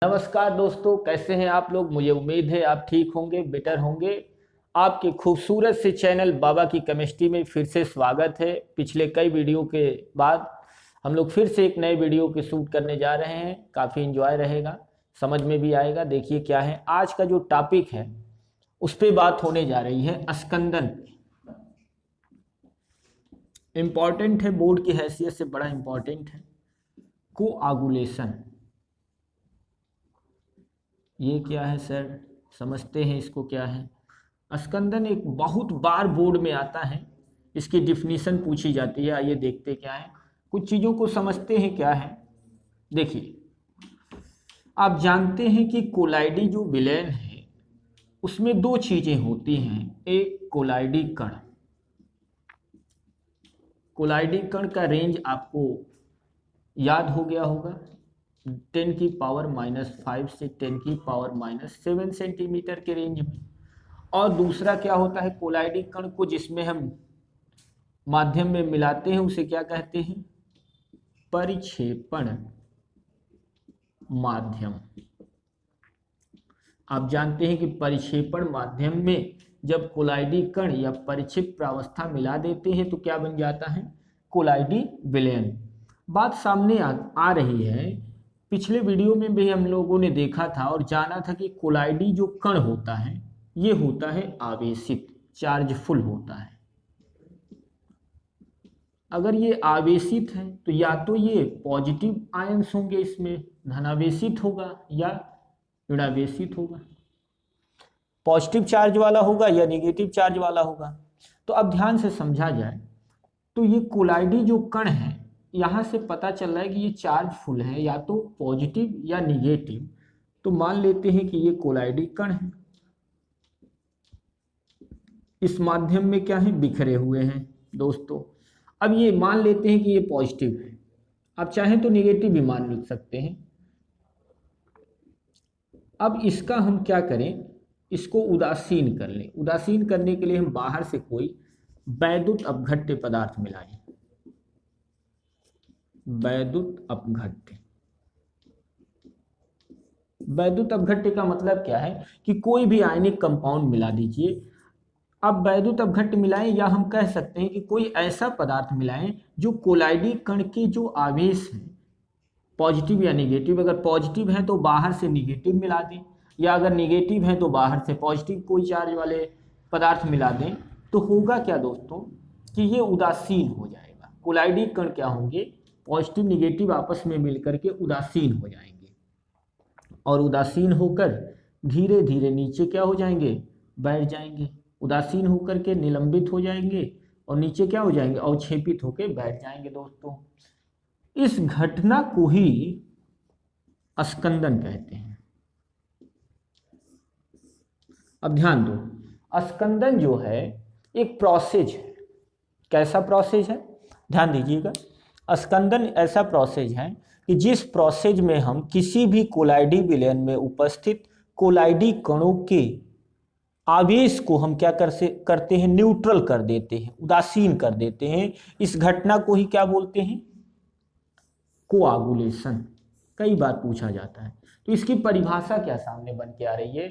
नमस्कार दोस्तों, कैसे हैं आप लोग। मुझे उम्मीद है आप ठीक होंगे, बेटर होंगे। आपके खूबसूरत से चैनल बाबा की केमिस्ट्री में फिर से स्वागत है। पिछले कई वीडियो के बाद हम लोग फिर से एक नए वीडियो के शूट करने जा रहे हैं। काफ़ी इन्जॉय रहेगा, समझ में भी आएगा। देखिए क्या है आज का जो टॉपिक है, उस पर बात होने जा रही है स्कंदन। इम्पॉर्टेंट है, बोर्ड की हैसियत से बड़ा इम्पॉर्टेंट है। कोआगुलेशन, ये क्या है सर, समझते हैं इसको क्या है। स्कंदन एक बहुत बार बोर्ड में आता है, इसकी डिफिनीशन पूछी जाती है। आइए देखते क्या है, कुछ चीज़ों को समझते हैं क्या है। देखिए, आप जानते हैं कि कोलाइडी जो विलेन है उसमें दो चीज़ें होती हैं। एक कोलाइडी कण, कोलाइडी कण का रेंज आपको याद हो गया होगा, 10⁻⁻5 से 10⁻⁷ सेंटीमीटर के रेंज में। और दूसरा क्या होता है, कोलाइडी कण को जिसमें हम माध्यम में मिलाते हैं उसे क्या कहते हैं, परिक्षेपण माध्यम। आप जानते हैं कि परिक्षेपण माध्यम में जब कोलाइडी कण या परिक्षिप्त प्रावस्था मिला देते हैं तो क्या बन जाता है, कोलाइडी विलयन। बात सामने आ रही है। पिछले वीडियो में भी हम लोगों ने देखा था और जाना था कि कोलाइडी जो कण होता है ये होता है आवेशित, चार्जफुल होता है। अगर ये आवेशित है तो या तो ये पॉजिटिव आयंस होंगे, इसमें धनावेशित होगा या ऋणावेशित होगा, पॉजिटिव चार्ज वाला होगा या नेगेटिव चार्ज वाला होगा। तो अब ध्यान से समझा जाए तो ये कोलाइडी जो कण है, यहाँ से पता चल रहा है कि ये चार्ज फुल है, या तो पॉजिटिव या निगेटिव। तो मान लेते हैं कि ये कोलाइडी कण है, इस माध्यम में क्या है, बिखरे हुए हैं दोस्तों। अब ये मान लेते हैं कि ये पॉजिटिव है, आप चाहें तो निगेटिव भी मान सकते हैं। अब इसका हम क्या करें, इसको उदासीन कर लें। उदासीन करने के लिए हम बाहर से कोई वैद्युत अपघट्य पदार्थ मिलाएं। वैद्युत अपघट्य, वैद्युत अपघट्य का मतलब क्या है कि कोई भी आयनिक कंपाउंड मिला दीजिए। अब वैद्युत अपघट्य मिलाएं, या हम कह सकते हैं कि कोई ऐसा पदार्थ मिलाएं जो कोलाइडी कण के जो आवेश हैं, पॉजिटिव या निगेटिव, अगर पॉजिटिव है तो बाहर से निगेटिव मिला दें, या अगर निगेटिव है तो बाहर से पॉजिटिव कोई चार्ज वाले पदार्थ मिला दें। तो होगा क्या दोस्तों कि ये उदासीन हो जाएगा। कोलाइडी कण क्या होंगे, पॉजिटिव निगेटिव आपस में मिलकर के उदासीन हो जाएंगे, और उदासीन होकर धीरे धीरे नीचे क्या हो जाएंगे, बैठ जाएंगे। उदासीन होकर के निलंबित हो जाएंगे और नीचे क्या हो जाएंगे, अवक्षेपित होकर बैठ जाएंगे दोस्तों। इस घटना को ही स्कंदन कहते हैं। अब ध्यान दो, स्कंदन जो है एक प्रोसेस है। कैसा प्रोसेस है, ध्यान दीजिएगा। स्कंदन ऐसा प्रोसेस है कि जिस प्रोसेस में हम किसी भी कोलाइडी विलयन में उपस्थित कोलाइडी कणों के आवेश को हम क्या करते हैं, न्यूट्रल कर देते हैं, उदासीन कर देते हैं। इस घटना को ही क्या बोलते हैं, कोआगुलेशन। कई बार पूछा जाता है, तो इसकी परिभाषा क्या सामने बन के आ रही है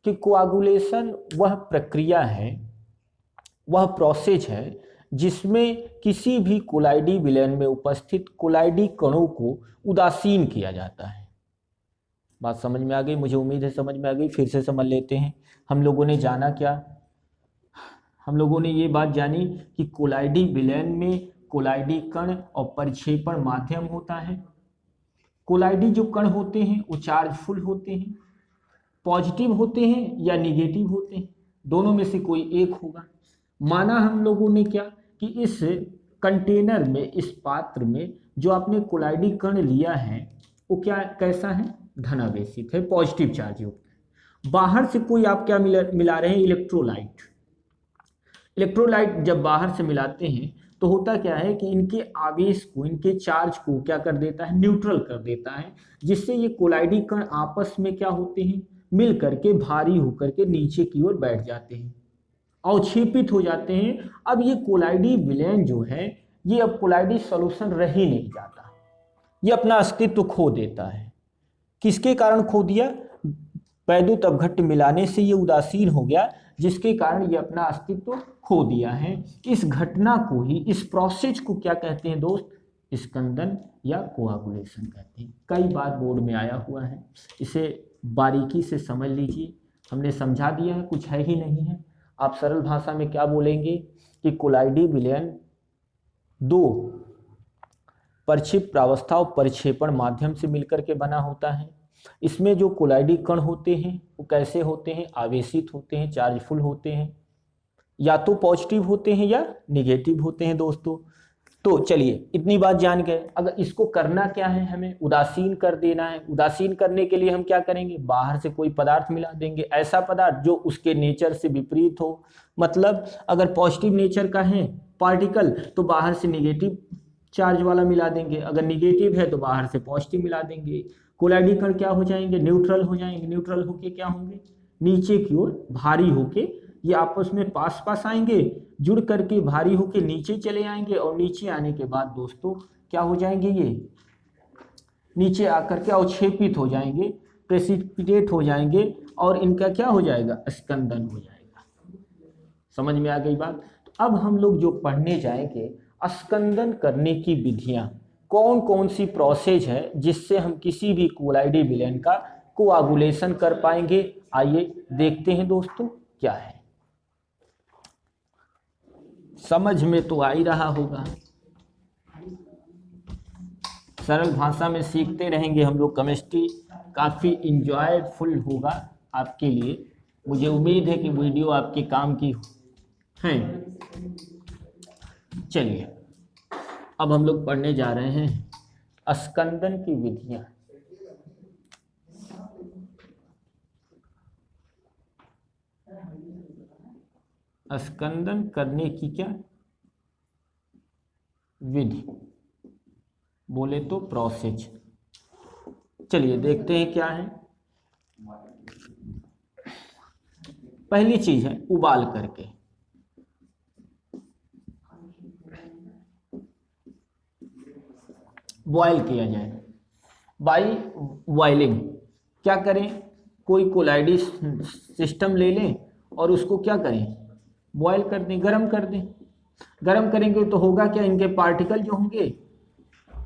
कि कोआगुलेशन वह प्रक्रिया है, वह प्रोसेस है जिसमें किसी भी कोलाइडी विलयन में उपस्थित कोलाइडी कणों को उदासीन किया जाता है। बात समझ में आ गई, मुझे उम्मीद है समझ में आ गई। फिर से समझ लेते हैं। हम लोगों ने जाना क्या, हम लोगों ने ये बात जानी कि कोलाइडी विलयन में कोलाइडी कण और परिक्षेपण माध्यम होता है। कोलाइडी जो कण होते हैं वो चार्जफुल होते हैं, पॉजिटिव होते हैं या निगेटिव होते हैं, दोनों में से कोई एक होगा। माना हम लोगों ने क्या कि इस कंटेनर में, इस पात्र में जो आपने कोलाइडी कण लिया है वो क्या कैसा है, धनावेशित है, पॉजिटिव चार्ज युक्त है। बाहर से कोई आप क्या मिला रहे हैं, इलेक्ट्रोलाइट। इलेक्ट्रोलाइट जब बाहर से मिलाते हैं तो होता क्या है कि इनके आवेश को, इनके चार्ज को क्या कर देता है, न्यूट्रल कर देता है, जिससे ये कोलाइडी कण आपस में क्या होते हैं, मिल करके भारी होकर के नीचे की ओर बैठ जाते हैं, अवक्षेपित हो जाते हैं। अब ये कोलाइडी विलयन जो है ये अब कोलाइडी सॉल्यूशन रह ही नहीं जाता, ये अपना अस्तित्व खो देता है। किसके कारण खो दिया? वैद्युत अपघट्ट मिलाने से ये उदासीन हो गया, जिसके कारण ये अपना अस्तित्व खो दिया है। इस घटना को ही, इस प्रोसेस को क्या कहते हैं दोस्त? स्कंदन या कोआगुलेशन कहते हैं। कई बार बोर्ड में आया हुआ है, इसे बारीकी से समझ लीजिए। हमने समझा दिया है, कुछ है ही नहीं है। आप सरल भाषा में क्या बोलेंगे कि कोलाइडी विलयन दो प्रक्षेप प्रावस्था और परिक्षेपण माध्यम से मिलकर के बना होता है। इसमें जो कोलाइडी कण होते हैं वो कैसे होते हैं? आवेशित होते हैं, चार्जफुल होते हैं, या तो पॉजिटिव होते हैं या निगेटिव होते हैं दोस्तों। तो चलिए इतनी बात जान गए। अगर इसको करना क्या है, हमें उदासीन कर देना है। उदासीन करने के लिए हम क्या करेंगे? बाहर से कोई पदार्थ मिला देंगे, ऐसा पदार्थ जो उसके नेचर से विपरीत हो। मतलब अगर पॉजिटिव नेचर का है पार्टिकल तो बाहर से निगेटिव चार्ज वाला मिला देंगे, अगर निगेटिव है तो बाहर से पॉजिटिव मिला देंगे। कोलाइडी कण क्या हो जाएंगे? न्यूट्रल हो जाएंगे। न्यूट्रल होके क्या होंगे? नीचे की ओर भारी होके ये आपस में पास पास आएंगे, जुड़ करके भारी होके नीचे चले आएंगे, और नीचे आने के बाद दोस्तों क्या हो जाएंगे? ये नीचे आकर के अवक्षेपित हो जाएंगे, प्रेसिपिटेट हो जाएंगे, और इनका क्या हो जाएगा? स्कंदन हो जाएगा। समझ में आ गई बात? तो अब हम लोग जो पढ़ने जाएंगे, स्कंदन करने की विधियां, कौन कौन सी प्रोसेस है जिससे हम किसी भी कोलाइडी विलयन का कोआगुलेशन कर पाएंगे। आइए देखते हैं दोस्तों क्या है। समझ में तो आ ही रहा होगा, सरल भाषा में सीखते रहेंगे हम लोग। केमिस्ट्री काफ़ी इंजॉयफुल होगा आपके लिए। मुझे उम्मीद है कि वीडियो आपके काम की है। चलिए अब हम लोग पढ़ने जा रहे हैं स्कंदन की विधियां। स्कंदन करने की क्या विधि बोले तो प्रोसेस। चलिए देखते हैं क्या है। पहली चीज है उबाल करके। बॉयल किया जाए, बाई बॉइलिंग। क्या करें? कोई कोलाइडी सिस्टम ले लें और उसको क्या करें? बॉयल कर दें, गरम कर दें। गरम करेंगे तो होगा क्या? इनके पार्टिकल जो होंगे,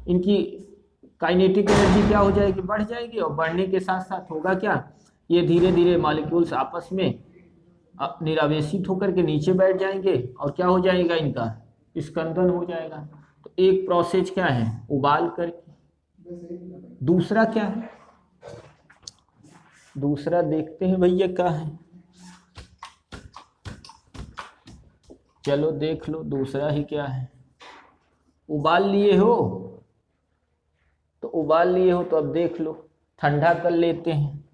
इनकी काइनेटिक एनर्जी क्या हो जाएगी? बढ़ जाएगी, और बढ़ने के साथ साथ होगा क्या? ये धीरे धीरे मॉलिक्यूल्स आपस में निरावेशित होकर के नीचे बैठ जाएंगे, और क्या हो जाएगा? इनका स्कंदन हो जाएगा। तो एक प्रोसेस क्या है? उबाल करके। दूसरा क्या है? दूसरा देखते हैं भैया क्या है। चलो देख लो दूसरा ही क्या है। उबाल लिए हो तो उबाल लिए हो तो अब देख लो, ठंडा कर लेते हैं।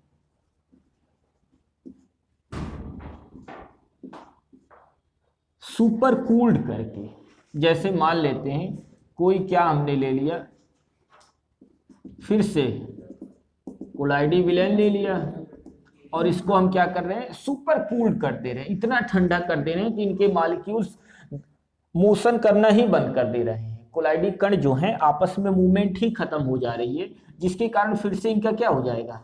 सुपर कूल्ड करके, जैसे मान लेते हैं कोई क्या हमने ले लिया, फिर से कोलाइडी विलयन ले लिया, और इसको हम क्या कर रहे हैं? सुपर कूल्ड कर दे रहे हैं। इतना ठंडा कर दे रहे हैं कि इनके मॉलिक्यूल्स मोशन करना ही बंद कर दे रहे हैं। कोलाइडी कण जो हैं आपस में मूवमेंट ही खत्म हो जा रही है, जिसके कारण फिर से इनका क्या हो जाएगा?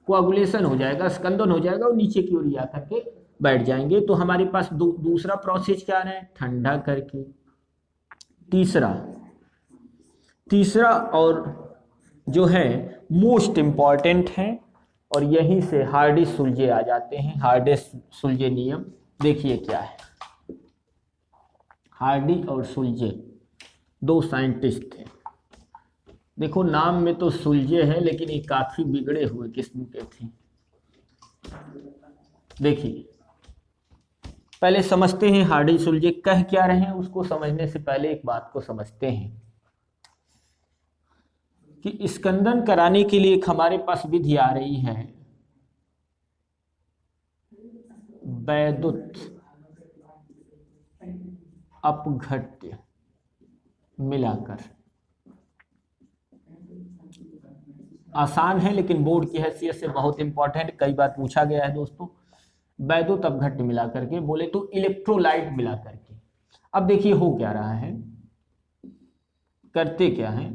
कोआगुलेशन हो जाएगा, स्कंदन हो जाएगा, और नीचे की ओर आकर के बैठ जाएंगे। तो हमारे पास दूसरा प्रोसेस क्या है? ठंडा करके। तीसरा और जो है मोस्ट इम्पॉर्टेंट है, और यहीं से हार्डी-सुलजे आ जाते हैं। हार्डी-सुलजे नियम देखिए क्या है। हार्डी और सुलजे दो साइंटिस्ट थे। देखो नाम में तो सुलजे है, लेकिन ये काफी बिगड़े हुए किस्म के थे। देखिए पहले समझते हैं हार्डी-सुलजे कह क्या रहे हैं। उसको समझने से पहले एक बात को समझते हैं कि स्कंदन कराने के लिए एक हमारे पास विधि आ रही है, वैद्युत अपघट्य मिलाकर। आसान है लेकिन बोर्ड की हैसियत से बहुत इंपॉर्टेंट, कई बार पूछा गया है दोस्तों। वैद्युत अपघट्य मिला करके, बोले तो इलेक्ट्रोलाइट मिला करके। अब देखिए हो क्या रहा है, करते क्या है,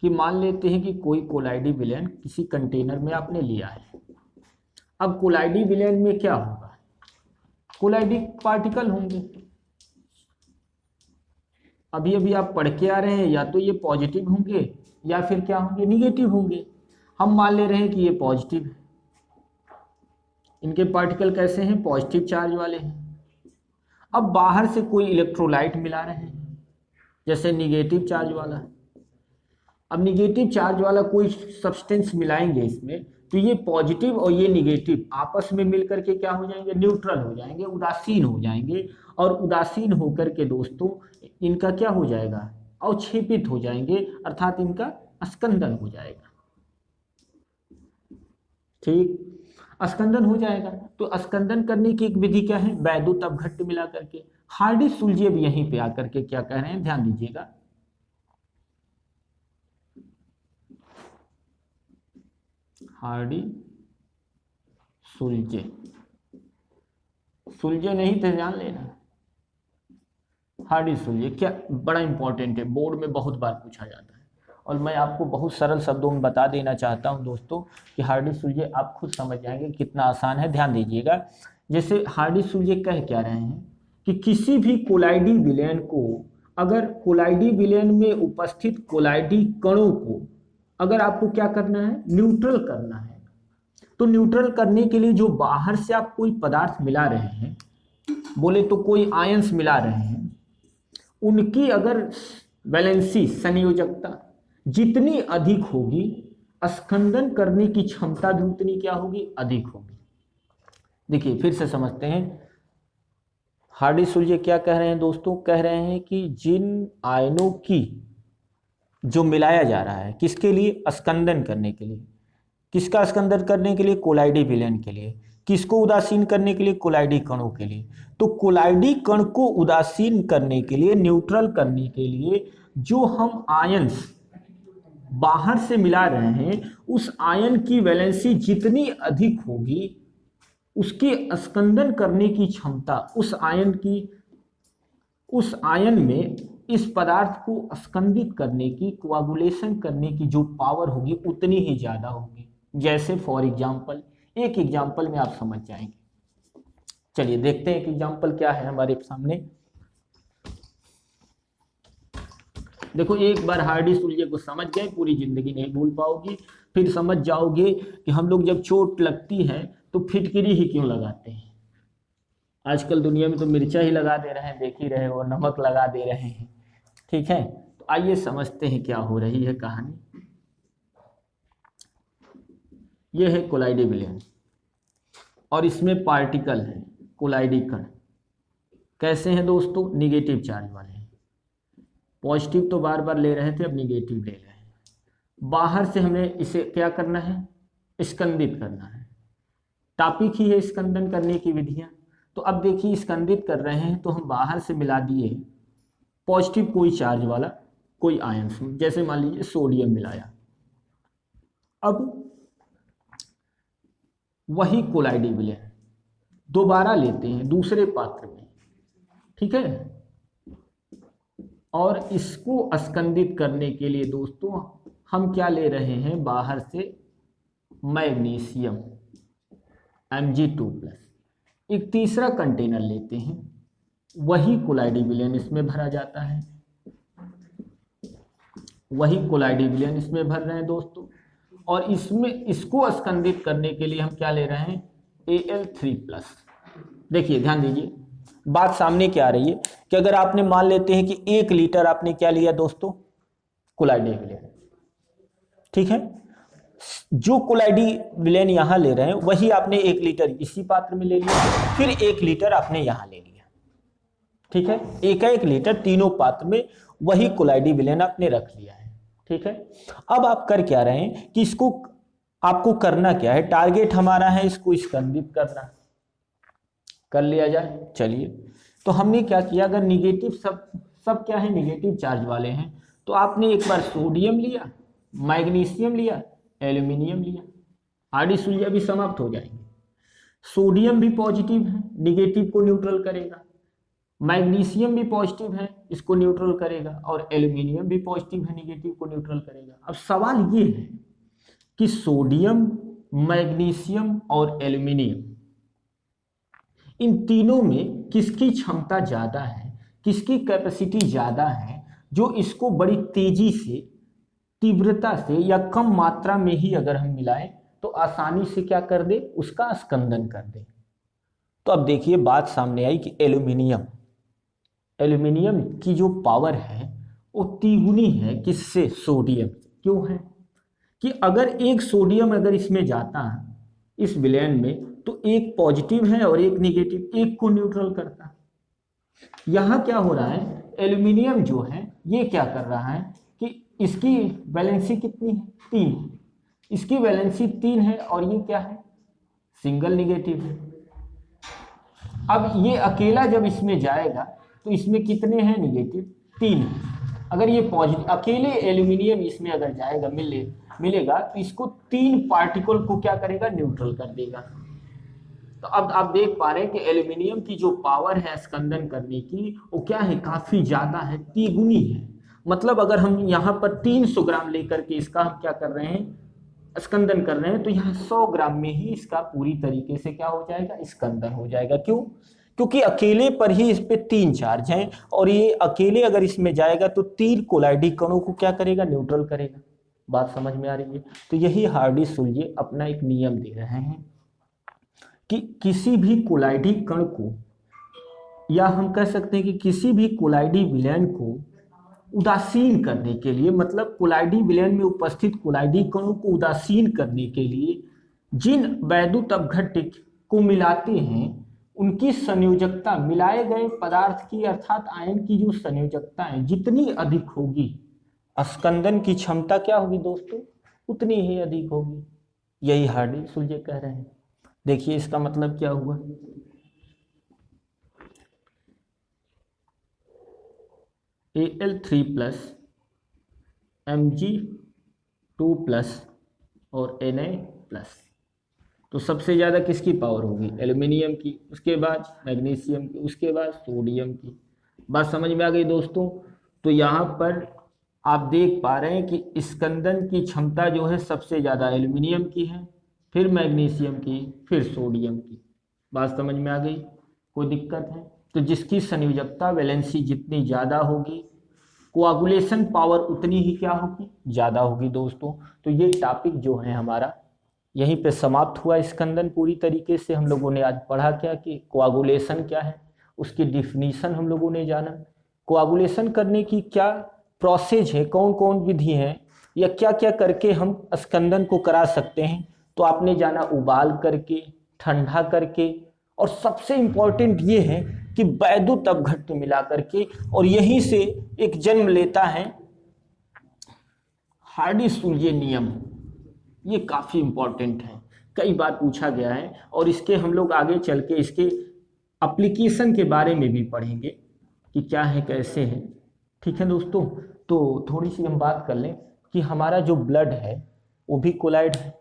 कि मान लेते हैं कि कोई कोलाइडी विलयन किसी कंटेनर में आपने लिया है। अब कोलाइडी विलयन में क्या होगा, कोलाइडी पार्टिकल होंगे। अभी अभी आप पढ़ के आ रहे हैं, या तो ये पॉजिटिव होंगे या फिर क्या होंगे, निगेटिव होंगे। हम मान ले रहे हैं कि ये पॉजिटिव है, इनके पार्टिकल कैसे हैं, पॉजिटिव चार्ज वाले हैं। अब बाहर से कोई इलेक्ट्रोलाइट मिला रहे हैं, जैसे निगेटिव चार्ज वाला। अब निगेटिव चार्ज वाला कोई सब्सटेंस मिलाएंगे इसमें, तो ये पॉजिटिव और ये निगेटिव आपस में मिलकर के क्या हो जाएंगे, न्यूट्रल हो जाएंगे, उदासीन हो जाएंगे। और उदासीन होकर के दोस्तों इनका क्या हो जाएगा, अवक्षेपित हो जाएंगे, अर्थात इनका स्कंदन हो जाएगा। ठीक, स्कंदन हो जाएगा। तो स्कंदन करने की एक विधि क्या है, वैद्युत अपघट्ट मिला करके। हार्डी-सुलजे भी यहीं पे आकर के क्या कह रहे हैं, ध्यान दीजिएगा। हार्डी-सुलजे, सुलझे नहीं थे, ध्यान लेना। हार्डी-सुलजे क्या, बड़ा इंपॉर्टेंट है, बोर्ड में बहुत बार पूछा जाता है। और मैं आपको बहुत सरल शब्दों में बता देना चाहता हूं दोस्तों कि हार्डी-सुलजे आप खुद समझ जाएंगे कितना आसान है। ध्यान दीजिएगा, जैसे हार्डी-सुलजे कह क्या रहे हैं कि किसी भी कोलाइडी विलयन को, अगर कोलाइडी विलयन में उपस्थित कोलाइडी कणों को अगर आपको क्या करना है, न्यूट्रल करना है, तो न्यूट्रल करने के लिए जो बाहर से आप कोई पदार्थ मिला रहे हैं, बोले तो कोई आयंस मिला रहे हैं, उनकी अगर वैलेंसी संयोजकता जितनी अधिक होगी, स्कंदन करने की क्षमता भी उतनी क्या होगी, अधिक होगी। देखिए फिर से समझते हैं, हार्डी-सुलजे क्या कह रहे हैं दोस्तों, कह रहे हैं कि जिन आयनों की जो मिलाया जा रहा है, किसके लिए, स्कंदन करने के लिए। किसका स्कंदन करने के लिए, कोलाइडी विलयन के लिए। किसको उदासीन करने के लिए, कोलाइडी कणों के लिए। तो कोलाइडी कण को उदासीन करने के लिए, न्यूट्रल करने के लिए जो हम आयंस बाहर से मिला रहे हैं, उस आयन की वैलेंसी जितनी अधिक होगी, उसके स्कंदन करने की क्षमता, उस आयन में इस पदार्थ को स्कंदित करने की, कोआगुलेशन करने की जो पावर होगी उतनी ही ज्यादा होगी। जैसे फॉर एग्जाम्पल, एक एग्जाम्पल में आप समझ जाएंगे। चलिए देखते हैं एक एग्जाम्पल क्या है हमारे सामने। देखो एक बार हार्डी-सुलजे को समझ गए, पूरी जिंदगी नहीं भूल पाओगी। फिर समझ जाओगे कि हम लोग जब चोट लगती है तो फिटकिरी ही क्यों लगाते हैं। आजकल दुनिया में तो मिर्चा ही लगा दे रहे हैं, देख ही रहे हो, नमक लगा दे रहे हैं। ठीक है, तो आइए समझते हैं क्या हो रही है कहानी। यह है कोलाइडी विलयन और इसमें पार्टिकल है, कोलाइडी कण। कैसे हैं दोस्तों, निगेटिव चार्ज वाले हैं। पॉजिटिव तो बार बार ले रहे थे, अब निगेटिव ले रहे हैं। बाहर से हमें इसे क्या करना है, स्कंदित करना है। टॉपिक ही है स्कंदन करने की विधियां। तो अब देखिए स्कंदित कर रहे हैं, तो हम बाहर से मिला दिए पॉजिटिव कोई चार्ज वाला कोई आयन, जैसे मान लीजिए सोडियम मिलाया। अब वही कोलाइडी विलयन दोबारा लेते हैं दूसरे पात्र में, ठीक है, और इसको स्कंदित करने के लिए दोस्तों हम क्या ले रहे हैं, बाहर से मैग्नीशियम Mg2+। एक तीसरा कंटेनर लेते हैं, वही कोलाइडी विलयन इसमें भरा जाता है, वही कोलाइडी विलयन इसमें भर रहे हैं दोस्तों। और इसमें इसको स्कंदित करने के लिए हम क्या ले रहे हैं, Al3+। देखिए ध्यान दीजिए, बात सामने क्या आ रही है कि अगर आपने मान लेते हैं कि 1 लीटर आपने क्या लिया दोस्तों, कोलाइडी विलयन, ठीक है, जो कोलाइडी विलयन यहां ले रहे हैं वही आपने 1 लीटर इसी पात्र में ले लिया, फिर 1 लीटर आपने यहां ले लिया, ठीक है, 1 लीटर तीनों पात्र में वही कोलाइडी विलयन आपने रख लिया है, ठीक है। अब आप कर क्या रहे हैं कि इसको आपको करना क्या है, टारगेट हमारा है इसको स्कंदित करना, कर लिया जाए। चलिए, तो हमने क्या किया, अगर निगेटिव सब क्या है, निगेटिव चार्ज वाले हैं, तो आपने एक बार सोडियम लिया, मैग्नीशियम लिया, एल्यूमिनियम लिया, हार्डी-सुलजे भी समाप्त हो जाएंगे। सोडियम भी पॉजिटिव है, निगेटिव को न्यूट्रल करेगा, मैग्नीशियम भी पॉजिटिव है, इसको न्यूट्रल करेगा, और एल्यूमिनियम भी पॉजिटिव है, निगेटिव को न्यूट्रल करेगा। अब सवाल ये है कि सोडियम, मैग्नीशियम और एल्यूमिनियम, इन तीनों में किसकी क्षमता ज़्यादा है, किसकी कैपेसिटी ज़्यादा है, जो इसको बड़ी तेजी से, तीव्रता से या कम मात्रा में ही अगर हम मिलाएं तो आसानी से क्या कर दे, उसका स्कंदन कर दे। तो अब देखिए बात सामने आई कि एल्यूमिनियम, एल्यूमिनियम की जो पावर है वो तिगुनी है किससे, सोडियम। क्यों है कि अगर एक सोडियम अगर इसमें जाता है इस विलयन में, तो एक पॉजिटिव है और एक निगेटिव, एक को न्यूट्रल करता है। यहाँ क्या हो रहा है, एल्यूमिनियम जो है ये क्या कर रहा है कि इसकी वैलेंसी कितनी है, 3, इसकी वैलेंसी 3 है और ये क्या है, सिंगल निगेटिव है। अब ये अकेला जब इसमें जाएगा तो इसमें कितने हैं निगेटिव, 3। अगर ये पॉजिटिव अकेले एल्यूमिनियम इसमें अगर जाएगा मिलेगा तो इसको 3 पार्टिकल को क्या करेगा, न्यूट्रल कर देगा। तो अब आप देख पा रहे हैं कि एल्यूमिनियम की जो पावर है स्कंदन करने की वो क्या है, काफी ज्यादा है, तिगुनी है। मतलब अगर हम यहाँ पर 300 ग्राम लेकर के इसका हम क्या कर रहे हैं, स्कंदन कर रहे हैं, तो यहाँ 100 ग्राम में ही इसका पूरी तरीके से क्या हो जाएगा, स्कंदन हो जाएगा। क्यों, क्योंकि अकेले पर ही इस पे 3 चार्ज हैं और ये अकेले अगर इसमें जाएगा तो 3 कोलाइडी कणों को क्या करेगा, न्यूट्रल करेगा। बात समझ में आ रही है। तो यही हार्डी-सुलजे अपना एक नियम दे रहे हैं कि किसी भी कोलाइडी कण को, या हम कह सकते हैं कि किसी भी कोलाइडी विलयन को उदासीन करने के लिए, मतलब कोलाइडी विलयन में उपस्थित कोलाइडी कणों को उदासीन करने के लिए जिन वैद्युत अपघट्य को मिलाते हैं उनकी संयोजकता, मिलाए गए पदार्थ की अर्थात आयन की जो संयोजकता है जितनी अधिक होगी, स्कंदन की क्षमता क्या होगी दोस्तों, उतनी ही अधिक होगी। यही हार्डी-सुलजे कह रहे हैं। देखिए इसका मतलब क्या हुआ, Al3+ Mg2+ और Na+, तो सबसे ज़्यादा किसकी पावर होगी, एल्यूमिनियम की, उसके बाद मैग्नीशियम की, उसके बाद सोडियम की। बात समझ में आ गई दोस्तों। तो यहाँ पर आप देख पा रहे हैं कि स्कंदन की क्षमता जो है सबसे ज़्यादा एल्यूमिनियम की है, फिर मैग्नीशियम की, फिर सोडियम की। बात समझ में आ गई, कोई दिक्कत है। तो जिसकी संयोजकता वैलेंसी जितनी ज़्यादा होगी, कोआगुलेशन पावर उतनी ही क्या होगी, ज़्यादा होगी दोस्तों। तो ये टॉपिक जो है हमारा यहीं पे समाप्त हुआ। स्कंदन पूरी तरीके से हम लोगों ने आज पढ़ा क्या कि कोआगुलेशन क्या है, उसकी डिफिनीशन हम लोगों ने जाना, कोआगुलेशन करने की क्या प्रोसेस है, कौन कौन विधि है, या क्या क्या करके हम स्कंदन को करा सकते हैं। तो आपने जाना उबाल करके, ठंडा करके, और सबसे इम्पोर्टेंट ये है कि वैद्युत अपघट्य मिला करके, और यहीं से एक जन्म लेता है हार्डी-सुलजे नियम। ये काफ़ी इम्पोर्टेंट है, कई बार पूछा गया है, और इसके हम लोग आगे चल के इसके एप्लीकेशन के बारे में भी पढ़ेंगे कि क्या है कैसे है। ठीक है दोस्तों। तो थोड़ी सी हम बात कर लें कि हमारा जो ब्लड है वो भी कोलाइड है,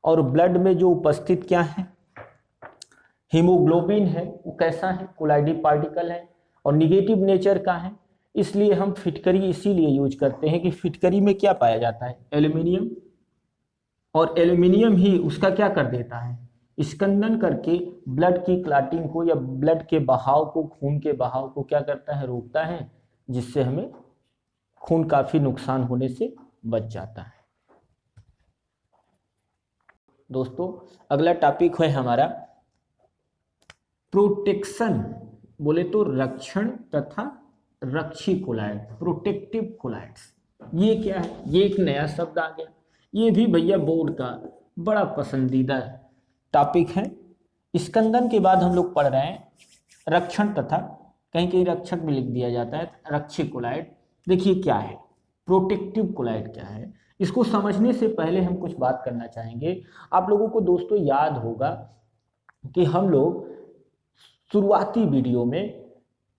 और ब्लड में जो उपस्थित क्या है, हीमोग्लोबिन है, वो कैसा है, कोलाइडी पार्टिकल है और निगेटिव नेचर का है। इसलिए हम फिटकरी इसीलिए यूज करते हैं कि फिटकरी में क्या पाया जाता है, एल्यूमिनियम, और एल्यूमिनियम ही उसका क्या कर देता है, स्कंदन करके ब्लड की क्लॉटिंग को या ब्लड के बहाव को, खून के बहाव को क्या करता है, रोकता है, जिससे हमें खून काफी नुकसान होने से बच जाता है। दोस्तों अगला टॉपिक है हमारा प्रोटेक्शन, बोले तो रक्षण तथा रक्षी कोलाइड, प्रोटेक्टिव कोलाइड्स। ये क्या है, ये एक नया शब्द आ गया। ये भी भैया बोर्ड का बड़ा पसंदीदा टॉपिक है। स्कंदन के बाद हम लोग पढ़ रहे हैं रक्षण तथा, कहीं कहीं रक्षक भी लिख दिया जाता है, रक्षी कोलाइड। देखिए क्या है प्रोटेक्टिव कोलाइड, क्या है, इसको समझने से पहले हम कुछ बात करना चाहेंगे। आप लोगों को दोस्तों याद होगा कि हम लोग शुरुआती वीडियो में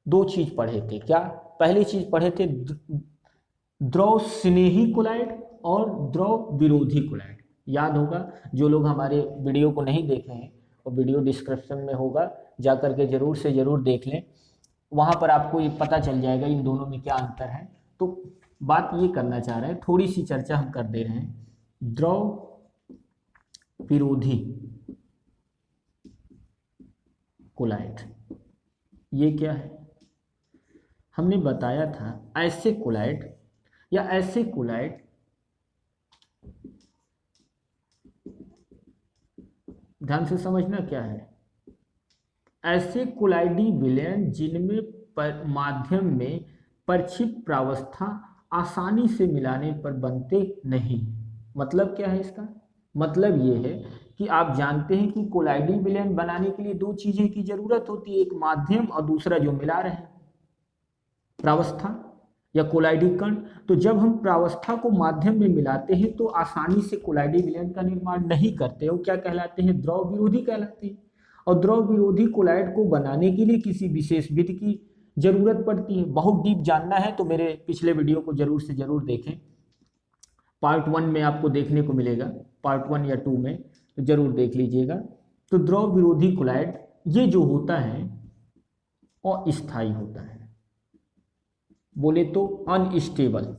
2 चीज पढ़े थे। क्या, पहली चीज पढ़े थे द्रव स्नेही कोलाइड और द्रव विरोधी कोलाइड। याद होगा, जो लोग हमारे वीडियो को नहीं देखे हैं वो वीडियो डिस्क्रिप्शन में होगा, जा करके जरूर से जरूर देख लें। वहाँ पर आपको ये पता चल जाएगा इन दोनों में क्या अंतर है। तो बात ये करना चाह रहे हैं, थोड़ी सी चर्चा हम कर दे रहे हैं। द्रव विरोधी कोलाइड ये क्या है? हमने बताया था ऐसे कोलाइड या ऐसे कोलाइड ध्यान से समझना क्या है, ऐसे कोलाइडी विलयन जिनमें माध्यम में परिक्षिप्त प्रावस्था आसानी से मिलाने पर बनते नहीं। मतलब क्या है इसका? मतलब ये है कि आप जानते हैं कि कोलाइडी विलयन बनाने के लिए दो चीजें की जरूरत होती है, एक माध्यम और दूसरा जो मिला रहे प्रावस्था या कोलाइडी कण। तो जब हम प्रावस्था को माध्यम में मिलाते हैं तो आसानी से कोलाइडी विलयन का निर्माण नहीं करते, वो क्या कहलाते हैं? द्रव विरोधी कहलाते हैं। और द्रव विरोधी कोलाइड को बनाने के लिए किसी विशेष विधि की जरूरत पड़ती है। बहुत डीप जानना है तो मेरे पिछले वीडियो को जरूर से जरूर देखें, पार्ट 1 में आपको देखने को मिलेगा, पार्ट 1 या 2 में, तो जरूर देख लीजिएगा। तो द्रव विरोधी कोलाइड ये जो होता है अस्थायी होता है, बोले तो अनस्टेबल।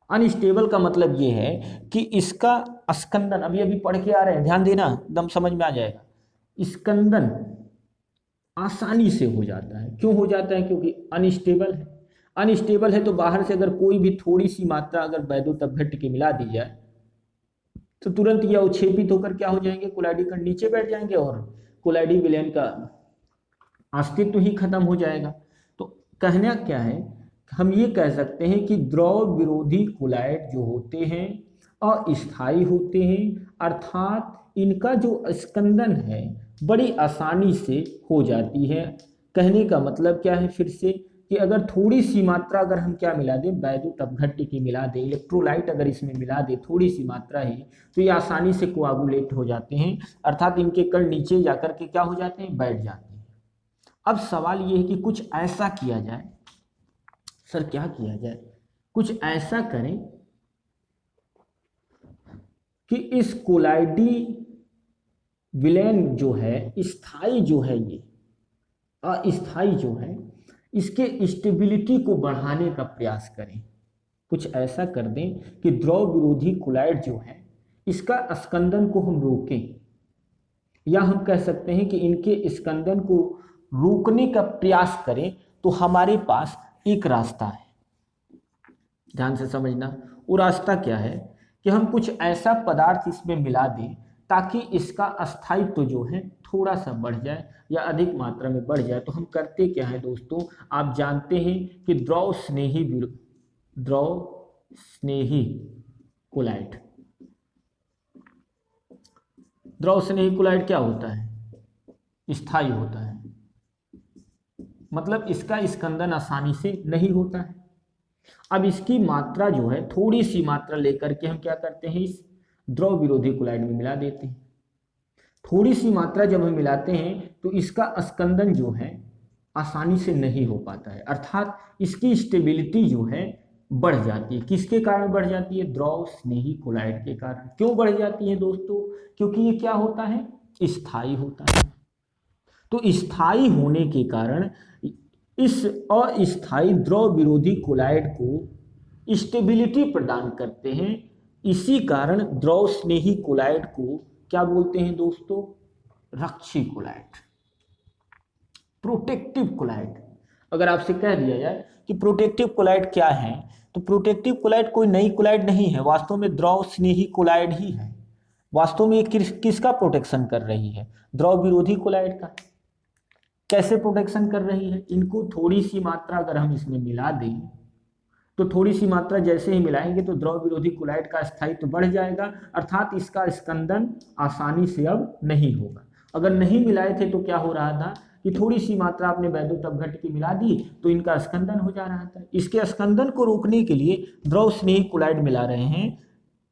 अनस्टेबल का मतलब ये है कि इसका स्कंदन, अभी पढ़ के आ रहे हैं, ध्यान देना, एकदम समझ में आ जाएगा। स्कंदन आसानी से हो जाता है। क्यों हो जाता है? क्योंकि अनस्टेबल है। अनस्टेबल है तो बाहर से अगर कोई भी थोड़ी सी मात्रा अगर वैद्युतघट्ट की मिला दी जाए तो तुरंत यह अवक्षेपित होकर क्या हो जाएंगे? कोलाइडी कण नीचे बैठ जाएंगे और कोलाइडी विलयन का अस्तित्व ही खत्म हो जाएगा। तो कहना क्या है, हम ये कह सकते हैं कि द्रव विरोधी कोलाइड जो होते हैं अस्थायी होते हैं, अर्थात इनका जो स्कंदन है बड़ी आसानी से हो जाती है। कहने का मतलब क्या है फिर से, कि अगर थोड़ी सी मात्रा अगर हम क्या मिला दें, वैद्युतघट्ट की मिला दें, इलेक्ट्रोलाइट अगर इसमें मिला दें थोड़ी सी मात्रा ही, तो ये आसानी से कोआगुलेट हो जाते हैं, अर्थात इनके कण नीचे जाकर के क्या हो जाते हैं? बैठ जाते हैं। अब सवाल ये है कि कुछ ऐसा किया जाए। सर क्या किया जाए? कुछ ऐसा करें कि इस कोलाइडी विलयन जो है स्थायी जो है, ये अस्थायी जो है, इसके स्टेबिलिटी को बढ़ाने का प्रयास करें। कुछ ऐसा कर दें कि द्रव विरोधी कोलाइड जो है इसका स्कंदन को हम रोकें, या हम कह सकते हैं कि इनके स्कंदन को रोकने का प्रयास करें। तो हमारे पास एक रास्ता है, ध्यान से समझना। वो रास्ता क्या है कि हम कुछ ऐसा पदार्थ इसमें मिला दें ताकि इसका अस्थायित्व जो है थोड़ा सा बढ़ जाए या अधिक मात्रा में बढ़ जाए। तो हम करते क्या है दोस्तों, आप जानते हैं कि द्रव स्नेही कोलाइड, द्रव स्नेही कोलाइड क्या होता है? स्थायी होता है, मतलब इसका स्कंदन आसानी से नहीं होता है। अब इसकी मात्रा जो है थोड़ी सी मात्रा लेकर के हम क्या करते हैं, इस द्रव विरोधी कोलाइड में मिला देते हैं। थोड़ी सी मात्रा जब हम मिलाते हैं तो इसका स्कंदन जो है आसानी से नहीं हो पाता है, अर्थात इसकी स्टेबिलिटी जो है बढ़ जाती है। किसके कारण बढ़ जाती है? द्रव स्नेही कोलाइड के कारण। क्यों बढ़ जाती है दोस्तों? क्योंकि ये क्या होता है? स्थायी होता है। तो स्थायी होने के कारण इस अस्थायी द्रव विरोधी कोलाइड को स्टेबिलिटी प्रदान करते हैं। इसी कारण द्रव स्नेही कोलाइड को क्या बोलते हैं दोस्तों? रक्षी कोलाइड, प्रोटेक्टिव कोलाइड। अगर आपसे कह दिया जाए कि प्रोटेक्टिव कोलाइड क्या है, तो प्रोटेक्टिव कोलाइड कोई नई कोलाइड नहीं है, वास्तव में द्रव स्नेही कोलाइड ही है। वास्तव में ये किसका प्रोटेक्शन कर रही है? द्रव विरोधी कोलाइड का। कैसे प्रोटेक्शन कर रही है? इनको थोड़ी सी मात्रा अगर हम इसमें मिला दें, तो थोड़ी सी मात्रा जैसे ही मिलाएंगे तो द्रव विरोधी कोलाइड का स्थायित्व बढ़ जाएगा, अर्थात इसका स्कंदन आसानी से अब नहीं होगा। अगर नहीं मिलाए थे तो क्या हो रहा था कि थोड़ी सी मात्रा आपने वैद्युतघट्ट की मिला दी तो इनका स्कंदन हो जा रहा था। इसके स्कंदन को रोकने के लिए द्रव स्नेही कोलाइड मिला रहे हैं,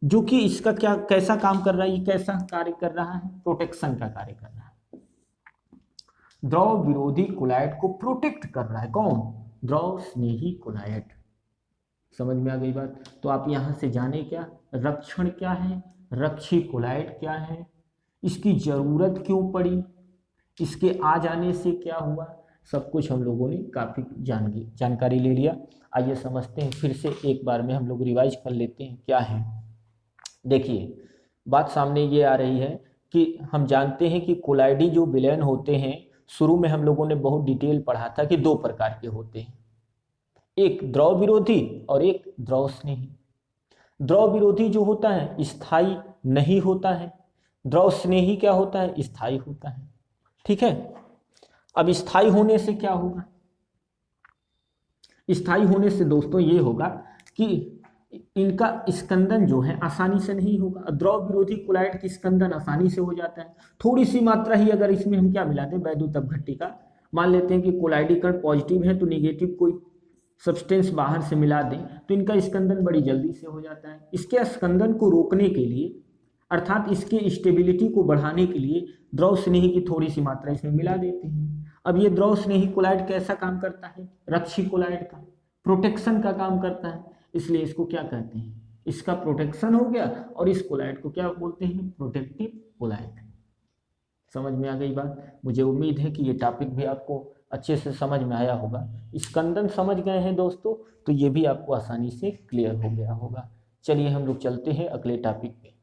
जो कि इसका कैसा काम कर रहा है? ये कैसा कार्य कर रहा है? प्रोटेक्शन का कार्य कर रहा है। द्रव विरोधी कोलाइड को प्रोटेक्ट कर रहा है कौन? द्रव स्नेही कोलाइड। समझ में आ गई बात? तो आप यहां से जाने क्या रक्षण क्या है, रक्षी कोलाइड क्या है, इसकी जरूरत क्यों पड़ी, इसके आ जाने से क्या हुआ, सब कुछ हम लोगों ने काफ़ी जानकारी ले लिया। आइए समझते हैं, फिर से एक बार में हम लोग रिवाइज कर लेते हैं क्या है। देखिए बात सामने ये आ रही है कि हम जानते हैं कि कोलाइडी जो विलयन होते हैं, शुरू में हम लोगों ने बहुत डिटेल पढ़ा था कि दो प्रकार के होते हैं, एक द्रव विरोधी और एक द्रव स्नेही। द्रव विरोधी जो होता है स्थायी नहीं होता है, द्रव स्नेही क्या होता है, स्थायी होता है। ठीक है, अब स्थायी होने से क्या होगा, स्थायी होने से दोस्तों ये होगा कि इनका स्कंदन जो है आसानी से नहीं होगा। द्रव विरोधी कोलाइड की स्कंदन आसानी से हो जाता है। थोड़ी सी मात्रा ही अगर इसमें हम क्या मिला दें, वैद्युत अपघट्टी का, मान लेते हैं कि कोलाइडी कण पॉजिटिव है तो निगेटिव कोई सब्सटेंस बाहर से मिला दें तो इनका स्कंदन बड़ी जल्दी से हो जाता है। इसके स्कंदन को रोकने के लिए अर्थात इसके स्टेबिलिटी को बढ़ाने के लिए द्रव स्नेही की थोड़ी सी मात्रा इसमें मिला देते हैं। अब ये द्रव स्नेही कोलाइड कैसा काम करता है, रक्षी कोलाइड का प्रोटेक्शन का काम करता है, इसलिए इसको क्या कहते हैं, इसका प्रोटेक्शन हो गया और इस कोलाइड को क्या बोलते हैं, प्रोटेक्टिव कोलाइड। समझ में आ गई बात। मुझे उम्मीद है कि ये टॉपिक भी आपको अच्छे से समझ में आया होगा। स्कंदन समझ गए हैं दोस्तों तो ये भी आपको आसानी से क्लियर हो गया होगा। चलिए हम लोग चलते हैं अगले टॉपिक पे।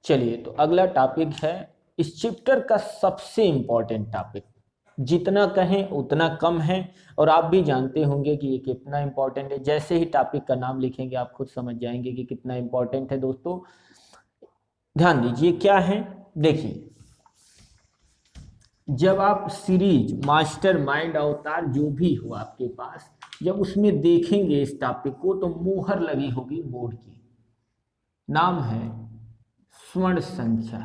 चलिए तो अगला टॉपिक है इस चैप्टर का सबसे इम्पोर्टेंट टॉपिक, जितना कहें उतना कम है और आप भी जानते होंगे कि ये कितना इम्पोर्टेंट है। जैसे ही टॉपिक का नाम लिखेंगे आप खुद समझ जाएंगे कि कितना इम्पोर्टेंट है। दोस्तों ध्यान दीजिए क्या है, देखिए जब आप सीरीज मास्टर माइंड अवतार जो भी हो आपके पास, जब उसमें देखेंगे इस टॉपिक को तो मोहर लगी होगी बोर्ड की, नाम है स्वर्ण संख्या।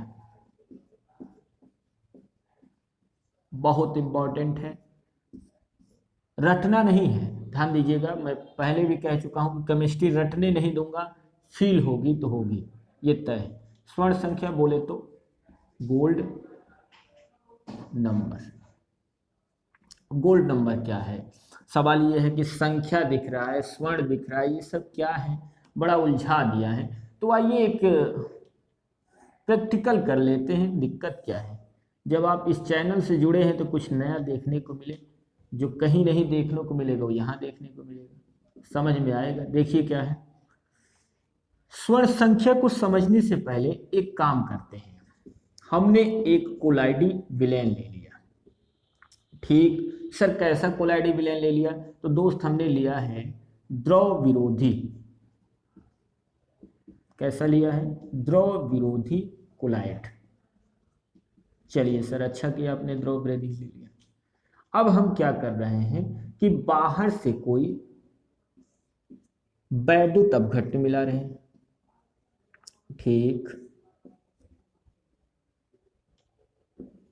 बहुत इंपॉर्टेंट है, रटना नहीं है, ध्यान दीजिएगा। मैं पहले भी कह चुका हूं कि केमिस्ट्री रटने नहीं दूंगा, फील होगी तो होगी, ये तय है। स्वर्ण संख्या बोले तो गोल्ड नंबर। गोल्ड नंबर क्या है, सवाल ये है कि संख्या दिख रहा है, स्वर्ण दिख रहा है, ये सब क्या है, बड़ा उलझा दिया है। तो आइए एक प्रैक्टिकल कर लेते हैं। दिक्कत क्या है, जब आप इस चैनल से जुड़े हैं तो कुछ नया देखने को मिले, जो कहीं नहीं देखने को मिलेगा वो यहाँ देखने को मिलेगा, समझ में आएगा। देखिए क्या है, स्वर्ण संख्या को समझने से पहले एक काम करते हैं। हमने एक कोलाइडी विलयन ले लिया, ठीक सर कैसा कोलाइडी विलयन ले लिया, तो दोस्त हमने लिया है द्रव विरोधी। कैसा लिया है, द्रव विरोधी कोलाइड। चलिए सर अच्छा किया आपने द्रव विरोधी ले लिया। अब हम क्या कर रहे हैं कि बाहर से कोई वैद्युत अपघट्य मिला रहे हैं, ठीक,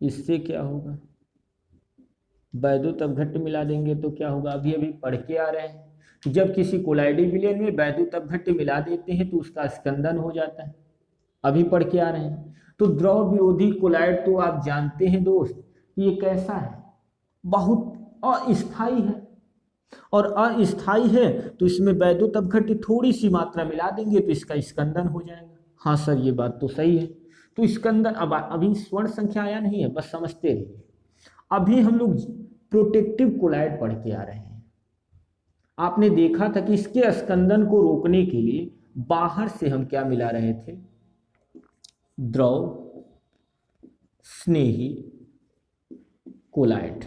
इससे क्या होगा, वैद्युत अपघट्य मिला देंगे तो क्या होगा, अभी अभी पढ़ के आ रहे हैं, जब किसी कोलाइडी विलयन में वैद्युत अपघट्य मिला देते हैं तो उसका स्कंदन हो जाता है, अभी पढ़ के आ रहे हैं। तो द्रव विरोधी कोलाइड तो आप जानते हैं दोस्त ये कैसा है, बहुत अस्थायी है, और अस्थायी है तो इसमें वैद्युत अपघट्य थोड़ी सी मात्रा मिला देंगे तो इसका स्कंदन हो जाएगा। हाँ सर ये बात तो सही है। तो स्कंदन अब अभी स्वर्ण संख्या आया नहीं है, बस समझते रहिए। अभी हम लोग प्रोटेक्टिव कोलाइड पढ़ के आ रहे हैं। आपने देखा था कि इसके स्कंदन को रोकने के लिए बाहर से हम क्या मिला रहे थे, द्रव स्नेही कोलाइड।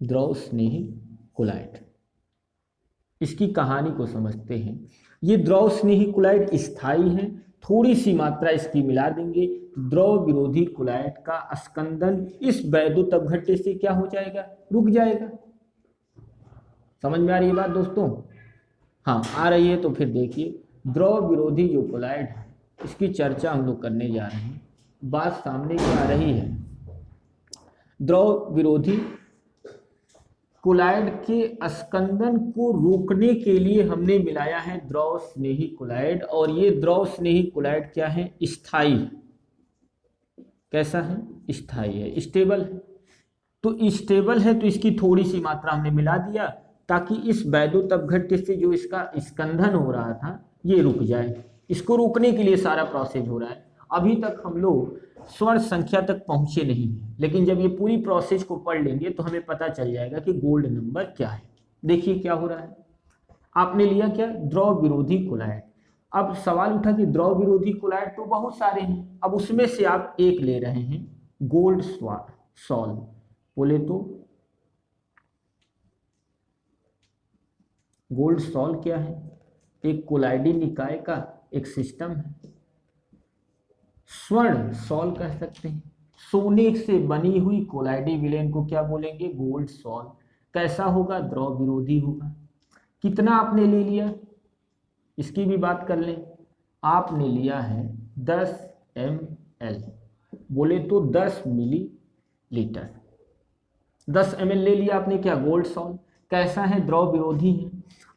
द्रव स्नेही कोलाइड, इसकी कहानी को समझते हैं। ये द्रव स्नेही कोलाइड स्थायी है, थोड़ी सी मात्रा इसकी मिला देंगे, द्रव विरोधी कोलाइड का स्कंदन इस वैद्युत अपघट्य से क्या हो जाएगा, रुक जाएगा। समझ में आ रही है बात दोस्तों? हाँ आ रही है तो फिर देखिए द्रव विरोधी जो कोलाइड है इसकी चर्चा हम लोग करने जा रहे हैं। बात सामने क्या आ रही है, द्रव विरोधी कोलाइड के स्कंदन को रोकने के लिए हमने मिलाया है द्रव स्नेही कोलाइड, और ये द्रव स्नेही कोलाइड क्या है, स्थायी। कैसा है, स्थायी है, स्टेबल है। तो स्टेबल है तो इसकी थोड़ी सी मात्रा हमने मिला दिया ताकि इस वैद्युत अपघट्य से जो इसका स्कंदन हो रहा था ये रुक जाए। इसको रोकने के लिए सारा प्रोसेस हो रहा है। अभी तक हम लोग स्वर्ण संख्या तक पहुंचे नहीं हैं, लेकिन जब ये पूरी प्रोसेस को पढ़ लेंगे तो हमें पता चल जाएगा कि गोल्ड नंबर क्या है। देखिए क्या हो रहा है, आपने लिया क्या, द्रव विरोधी कोलाइड। अब सवाल उठा कि द्रव विरोधी कोलाइड तो बहुत सारे हैं, अब उसमें से आप एक ले रहे हैं गोल्ड सॉल्व। बोले तो गोल्ड सॉल्व क्या है, एक कोलाइडी निकाय का एक सिस्टम है। स्वर्ण सॉल्व कह सकते हैं, सोने से बनी हुई कोलाइडी विलेन को क्या बोलेंगे, गोल्ड सॉल्व। कैसा होगा, द्रव विरोधी होगा। कितना आपने ले लिया, इसकी भी बात कर लें। आपने लिया है 10 ml, बोले तो 10 मिलीलीटर, 10 ml ले लिया आपने, क्या, गोल्ड सॉल्व। कैसा है, द्रव विरोधी है।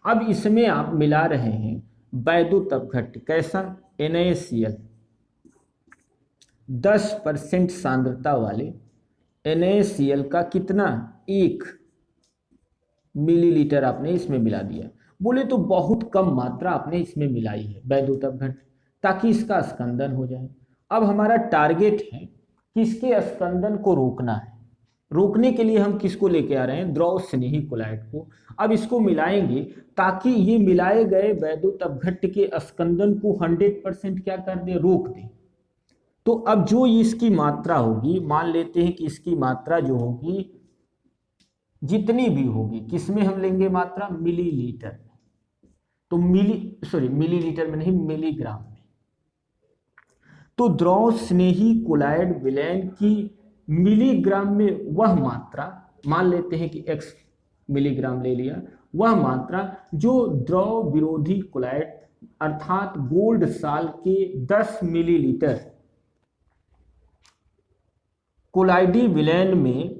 अब इसमें आप मिला रहे हैं वैद्युत अपघट्य, कैसा, NaCl, 10% सांद्रता वाले NaCl का कितना, 1 मिलीलीटर आपने इसमें मिला दिया। बोले तो बहुत कम मात्रा आपने इसमें मिलाई है वैद्युत अपघट्य, ताकि इसका स्कंदन हो जाए। अब हमारा टारगेट है कि इसके स्कंदन को रोकना है। रोकने के लिए हम किसको लेके आ रहे हैं, द्रव स्नेही कोलाइड को। अब इसको मिलाएंगे ताकि ये मिलाए गए वैद्युत अपघट्य के स्कंदन को 100% क्या कर दे, रोक दे। तो अब जो इसकी मात्रा होगी, मान लेते हैं कि इसकी मात्रा जो होगी जितनी भी होगी, किसमें हम लेंगे मात्रा, मिलीलीटर। तो मिलीलीटर में नहीं, मिलीग्राम में। तो द्रव स्नेही कोलाइड विलयन की मिलीग्राम में वह मात्रा, मान लेते हैं कि x मिलीग्राम ले लिया, वह मात्रा जो द्रव विरोधी कोलाइड अर्थात गोल्ड साल के 10 मिलीलीटर कोलाइडी विलयन में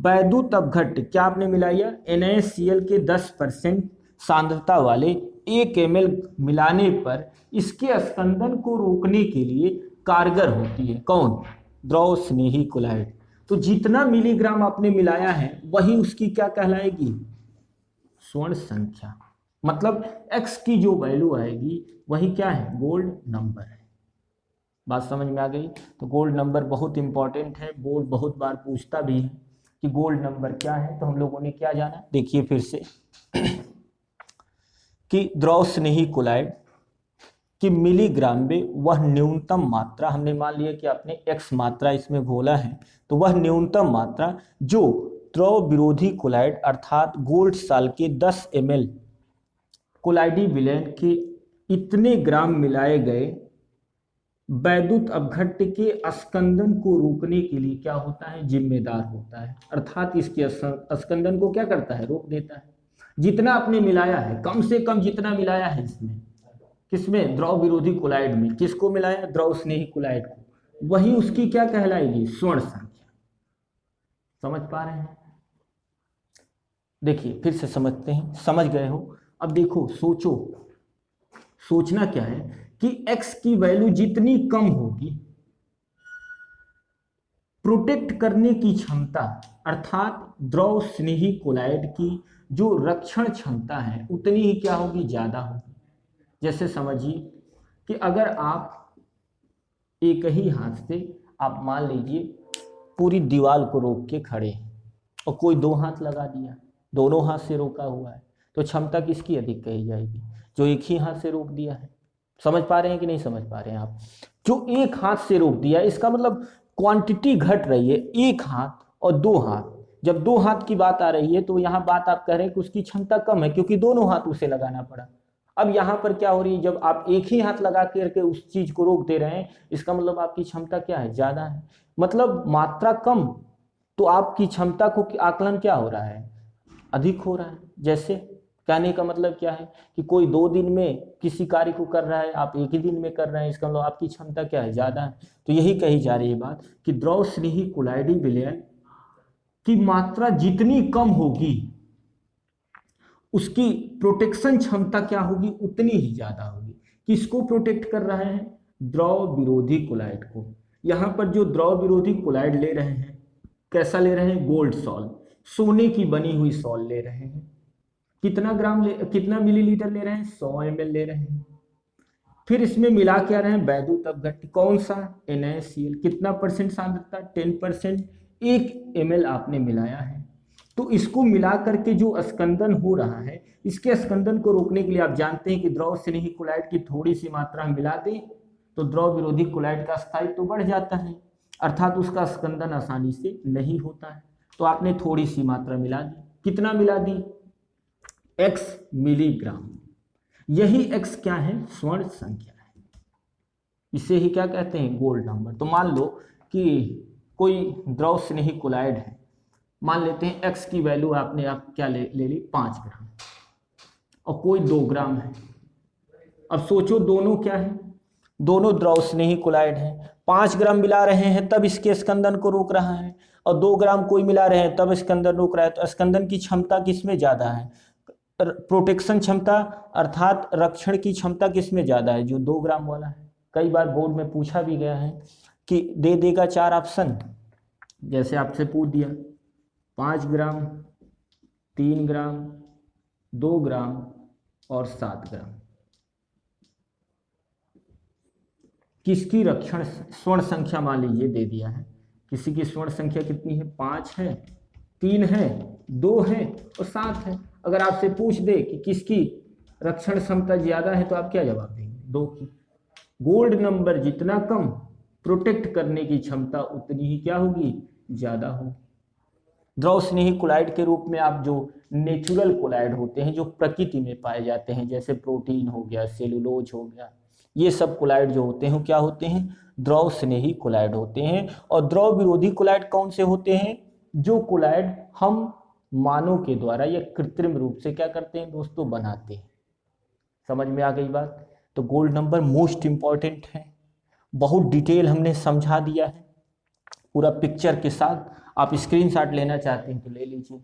वैद्युत अपघट्य क्या आपने मिलाया, NaCl के 10% सांद्रता वाले 1 ml मिलाने पर इसके स्कंदन को रोकने के लिए कारगर होती है। कौन, द्रव स्नेही कोलाइड। तो जितना मिलीग्राम आपने मिलाया है वही उसकी क्या कहलाएगी, स्वर्ण संख्या। मतलब x की जो वैल्यू आएगी वही क्या है, गोल्ड नंबर है। बात समझ में आ गई। तो गोल्ड नंबर बहुत इंपॉर्टेंट है, बोर्ड बहुत बार पूछता भी है कि गोल्ड नंबर क्या है। तो हम लोगों ने क्या जाना, देखिए फिर से कि द्रव स्नेही कोलाइड कि मिलीग्राम में वह न्यूनतम मात्रा, हमने मान लिया कि आपने x मात्रा इसमें घोला है, तो वह न्यूनतम मात्रा जो द्रव विरोधी कोलाइड अर्थात गोल्ड साल के 10 ml कोलाइडी विलयन के इतने ग्राम मिलाए गए वैद्युत अपघट्य के स्कंदन को रोकने के लिए क्या होता है, जिम्मेदार होता है। अर्थात इसके स्कंदन को क्या करता है, रोक देता है। जितना आपने मिलाया है, कम से कम जितना मिलाया है इसमें, किसमें, द्रव विरोधी कोलाइड में, किसको मिलाया, द्रव स्नेही कोलाइड को, वही उसकी क्या कहलाएगी, स्वर्ण संख्या। समझ पा रहे हैं। देखिए फिर से समझते हैं, समझ गए हो। अब देखो, सोचो, सोचना क्या है कि x की वैल्यू जितनी कम होगी, प्रोटेक्ट करने की क्षमता अर्थात द्रव स्नेही कोलाइड की जो रक्षण क्षमता है उतनी ही क्या होगी, ज्यादा होगी। जैसे समझिए कि अगर आप एक ही हाथ से, आप मान लीजिए पूरी दीवार को रोक के खड़े हैं और कोई 2 हाथ लगा दिया, दोनों हाथ से रोका हुआ है, तो क्षमता किसकी अधिक कही जाएगी, जो एक ही हाथ से रोक दिया है। समझ पा रहे हैं कि नहीं समझ पा रहे हैं आप। जो एक हाथ से रोक दिया, इसका मतलब क्वांटिटी घट रही है, 1 हाथ और 2 हाथ। जब 2 हाथ की बात आ रही है तो यहाँ बात आप कह रहे हैं कि उसकी क्षमता कम है, क्योंकि दोनों हाथ उसे लगाना पड़ा। अब यहाँ पर क्या हो रही है, जब आप एक ही हाथ लगा करके उस चीज को रोक दे रहे हैं, इसका मतलब आपकी क्षमता क्या है, ज्यादा है। मतलब मात्रा कम तो आपकी क्षमता को आकलन क्या हो रहा है, अधिक हो रहा है। जैसे कहने का मतलब क्या है कि कोई 2 दिन में किसी कार्य को कर रहा है, आप एक ही दिन में कर रहे हैं, इसका मतलब आपकी क्षमता क्या है, ज्यादा है। तो यही कही जा रही है बात कि द्रव स्नेही कोलाइडी विलयन की मात्रा जितनी कम होगी उसकी प्रोटेक्शन क्षमता क्या होगी, उतनी ही ज्यादा होगी। किसको प्रोटेक्ट कर रहे हैं, द्रव विरोधी कोलाइड को। यहाँ पर जो द्रव विरोधी कोलाइड ले रहे हैं, कैसा ले रहे हैं, गोल्ड सॉल्व, सोने की बनी हुई सॉल्व ले रहे हैं। कितना मिलीलीटर ले रहे हैं, 100 ml ले रहे हैं। फिर इसमें मिला क्या रहे हैं, वैद्युत अपघट्य। कौन सा, NaCl। कितना परसेंट सांद्रता, 10%। 1 ml आपने मिलाया है। तो इसको मिला करके जो स्कंदन हो रहा है, इसके स्कंदन को रोकने के लिए आप जानते हैं कि द्रव स्नेही कोलाइड की थोड़ी सी मात्रा मिला दें तो द्रव विरोधी कोलाइड का स्थायित्व तो बढ़ जाता है, अर्थात उसका स्कंदन आसानी से नहीं होता है। तो आपने थोड़ी सी मात्रा मिला दी। कितना मिला दी, x मिलीग्राम। यही x क्या है, स्वर्ण संख्या है। इसे ही क्या कहते हैं, गोल्ड नंबर। तो मान लो कि कोई द्रव स्नेही कोलाइड है, मान लेते हैं x की वैल्यू आपने क्या ले ली 5 ग्राम, और कोई 2 ग्राम है। अब सोचो दोनों क्या है, दोनों द्रव स्नेही कोलाइड है। 5 ग्राम मिला रहे हैं तब इसके स्कंदन को रोक रहा है, और 2 ग्राम कोई मिला रहे हैं तब स्कंदन रोक रहा है। तो स्कंदन की क्षमता किसमें ज़्यादा है, प्रोटेक्शन क्षमता अर्थात रक्षण की क्षमता किसमें ज़्यादा है, जो 2 ग्राम वाला है। कई बार बोर्ड में पूछा भी गया है कि दे देगा 4 ऑप्शन, जैसे आपसे पूछ दिया 5 ग्राम, 3 ग्राम, 2 ग्राम और 7 ग्राम। किसकी रक्षण स्वर्ण संख्या मान लीजिए दे दिया है, किसी की स्वर्ण संख्या कितनी है, 5 है, 3 है, 2 है और 7 है। अगर आपसे पूछ दे कि किसकी रक्षण क्षमता ज्यादा है तो आप क्या जवाब देंगे, 2 की। गोल्ड नंबर जितना कम, प्रोटेक्ट करने की क्षमता उतनी ही क्या होगी, ज्यादा होगी। द्रव स्नेही कोलाइड के रूप में आप जो नेचुरल कोलाइड होते हैं, जो प्रकृति में पाए जाते हैं, जैसे प्रोटीन हो गया, सेलुलोज हो गया, ये सब कोलाइड जो होते हैं क्या होते हैं, द्रव स्नेही कोलाइड होते हैं। और द्रव विरोधी कोलाइड कौन से होते हैं, जो कोलाइड हम मानव के द्वारा या कृत्रिम रूप से क्या करते हैं दोस्तों, बनाते हैं। समझ में आ गई बात। तो गोल्ड नंबर मोस्ट इंपॉर्टेंट है, बहुत डिटेल हमने समझा दिया है पूरा पिक्चर के साथ। आप स्क्रीनशॉट लेना चाहते हैं तो ले लीजिए।